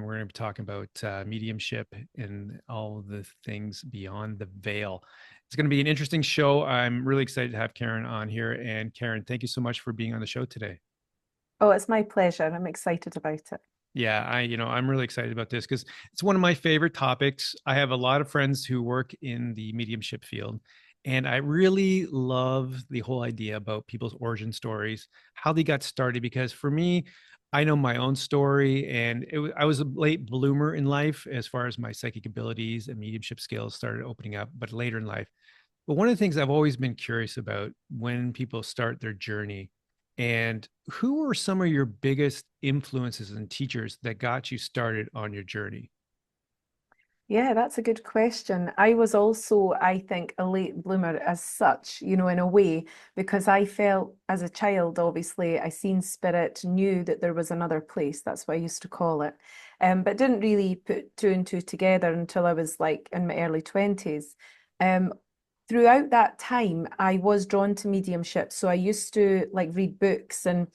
we're going to be talking about mediumship and all the things beyond the veil. It's going to be an interesting show. I'm really excited to have Karen on here. And Karen, thank you so much for being on the show today. Oh, it's my pleasure. I'm excited about it. Yeah, I'm really excited about this because it's one of my favorite topics. I have a lot of friends who work in the mediumship field, and I really love the whole idea about people's origin stories, how they got started. Because for me, I know my own story, and I was a late bloomer in life as far as my psychic abilities and mediumship skills started opening up, but later in life. But one of the things I've always been curious about when people start their journey, and who were some of your biggest influences and teachers that got you started on your journey? Yeah, that's a good question. I was also, I think, a late bloomer as such, in a way, because I felt as a child, obviously, I seen spirit, knew that there was another place. That's what I used to call it. But didn't really put two and two together until I was like in my early 20s. Um, Throughout that time, I was drawn to mediumship. So I used to like read books and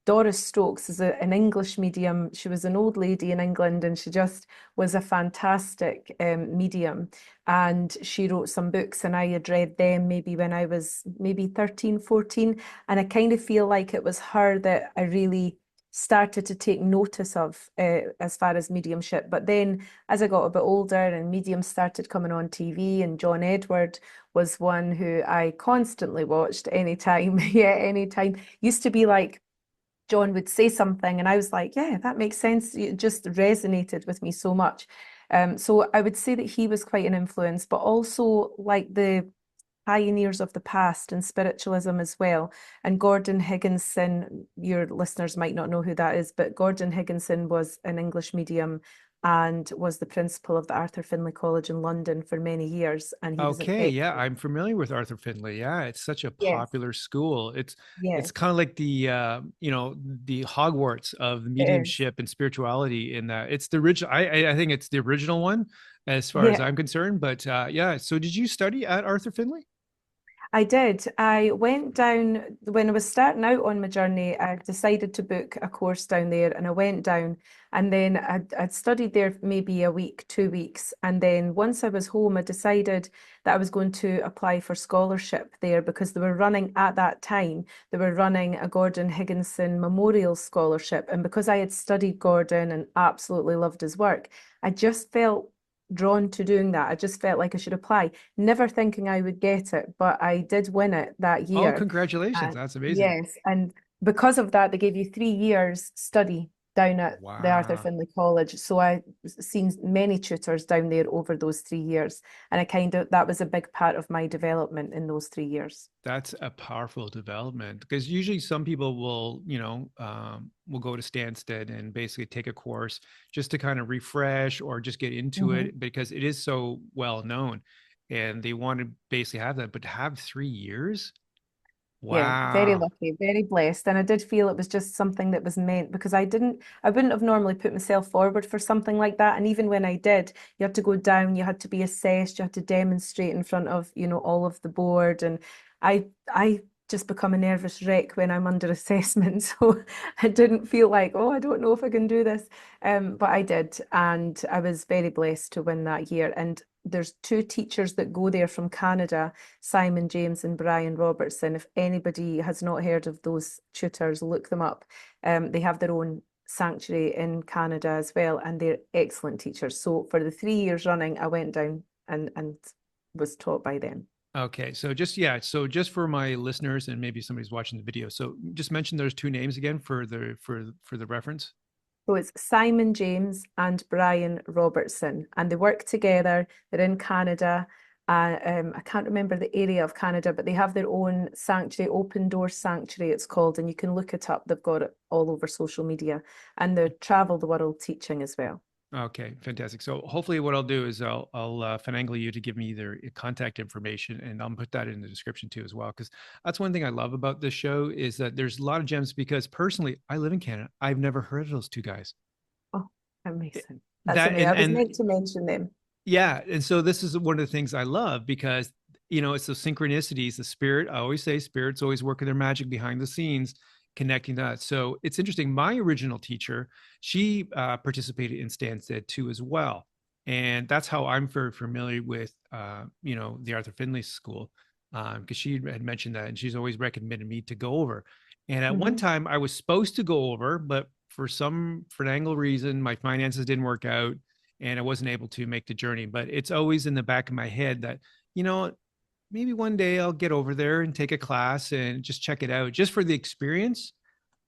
Doris Stokes is an English medium. She was an old lady in England and she just was a fantastic medium. And she wrote some books and I had read them maybe when I was maybe 13, 14. And I kind of feel like it was her that I really started to take notice of as far as mediumship. But then as I got a bit older and mediums started coming on TV, and John Edward was one who I constantly watched anytime. Yeah, anytime. Used to be like John would say something, and I was like, yeah, that makes sense. It just resonated with me so much. So I would say that he was quite an influence, but also like the pioneers of the past and spiritualism as well. And Gordon Higginson, your listeners might not know who that is, but Gordon Higginson was an English medium and was the principal of the Arthur Findlay College in London for many years. And he was an Okay, yeah, excellent. I'm familiar with Arthur Findlay. Yeah, it's such a Yes, popular school. It's yes, kind of like the Hogwarts of the it is. mediumship and spirituality in that. It's the original. I think it's the original one as far as Yeah. I'm concerned. But yeah, so did you study at Arthur Findlay? I did. I went down when I was starting out on my journey. I decided to book a course down there and I went down and then I'd studied there maybe a week, 2 weeks. And then once I was home, I decided that I was going to apply for scholarship there because they were running at that time, they were running a Gordon Higginson Memorial Scholarship. And because I had studied Gordon and absolutely loved his work, I just felt drawn to doing that. I just felt like I should apply, never thinking I would get it, but I did win it that Oh, year. congratulations. That's amazing. Yes, and because of that, they gave you 3 years study down at the Arthur Wow. Findlay College. So I seen many tutors down there over those 3 years, and I kind of that was a big part of my development in those 3 years. That's a powerful development because usually some people will go to Stansted and basically take a course just to kind of refresh or just get into Mhm. it because it is so well known, and they want to basically have that. But to have 3 years, Yeah, very wow. lucky, very blessed. And I did feel it was just something that was meant because I wouldn't have normally put myself forward for something like that. And even when I did, you had to go down, you had to be assessed, you had to demonstrate in front of, all of the board. And I just become a nervous wreck when I'm under assessment. So I didn't feel like, oh, I don't know if I can do this. But I did. And I was very blessed to win that year. And there's two teachers that go there from Canada, Simon James and Brian Robertson. If anybody has not heard of those tutors, look them up. They have their own sanctuary in Canada as well, and they're excellent teachers. So for the 3 years running, I went down and was taught by them. Okay, so just for my listeners and maybe somebody's watching the video, so just mention those two names again for the reference. So it's Simon James and Brian Robertson, and they work together. They're in Canada. I can't remember the area of Canada, but they have their own sanctuary, Open Door Sanctuary, it's called, and you can look it up. They've got it all over social media, and they travel the world teaching as well. Okay, fantastic. So hopefully what I'll do is I'll finagle you to give me their contact information, and I'll put that in the description too as well. Because that's one thing I love about this show is that there's a lot of gems because personally I live in Canada. I've never heard of those two guys. Oh, Eh, amazing. That's That amazing. and I was and meant to mention them. yeah, and so this is one of the things I love because it's those synchronicities, the spirit. I always say spirits always working their magic behind the scenes, connecting that. So it's interesting. My original teacher, she participated in Stansted too as well, and that's how I'm very familiar with the Arthur Finley School, because she had mentioned that, and she's always recommended me to go over. And at one Hmm. time, I was supposed to go over, but for some financial reason, my finances didn't work out, and I wasn't able to make the journey. But it's always in the back of my head that, you know, maybe one day I'll get over there and take a class and just check it out, just for the experience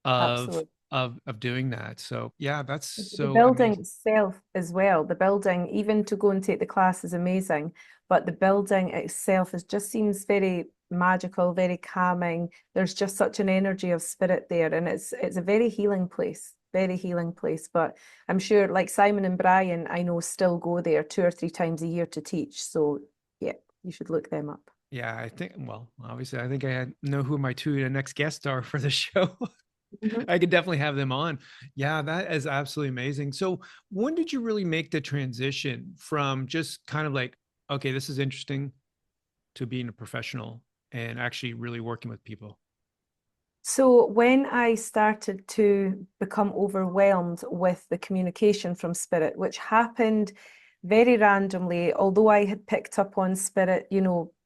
of Absolutely. doing that. So yeah, that's The so building amazing. itself as well, the building, even to go and take the class is amazing, but the building itself is just seems very magical, very calming. There's just such an energy of spirit there, and it's a very healing place, very healing place. But I'm sure, like Simon and Brian, I know still go there 2 or 3 times a year to teach. So yeah, you should look them up. Yeah, I think, well, obviously, I think know who my two next guests are for the show. Mhm. I could definitely have them on. Yeah, that is absolutely amazing. So, when did you really make the transition from just kind of like, okay, this is interesting, to being a professional and actually really working with people? So when I started to become overwhelmed with the communication from spirit, which happened very randomly, although I had picked up on spirit,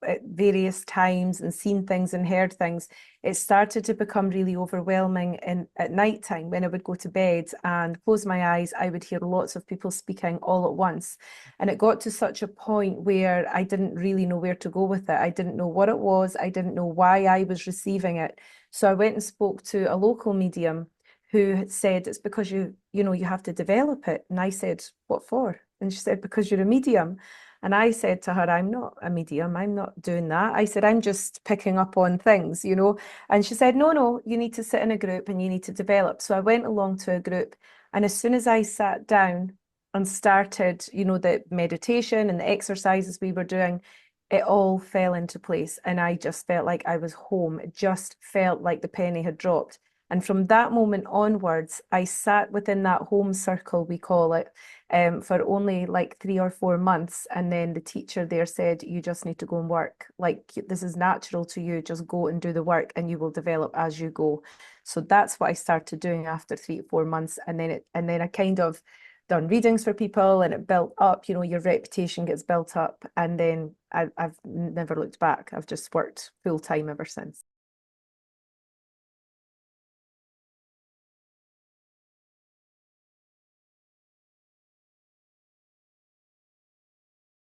at various times and seen things and heard things, it started to become really overwhelming. And at night time, when I would go to bed and close my eyes, I would hear lots of people speaking all at once. And it got to such a point where I didn't really know where to go with it. I didn't know what it was. I didn't know why I was receiving it. So I went and spoke to a local medium who had said it's because you have to develop it. And I said, what for? And she said, because you're a medium. And I said to her, I'm not a medium. I'm not doing that. I said, I'm just picking up on things. And she said, no, no, you need to sit in a group and you need to develop. So I went along to a group. And as soon as I sat down and started, the meditation and the exercises we were doing, it all fell into place. And I just felt like I was home. It just felt like the penny had dropped. And from that moment onwards, I sat within that home circle, we call it, for only like 3 or 4 months. And then the teacher there said, you just need to go and work. Like, this is natural to you. Just go and do the work and you will develop as you go. So that's what I started doing after 3 or 4 months. And then I kind of done readings for people and it built up, your reputation gets built up. And then I've never looked back. I've just worked full time ever since.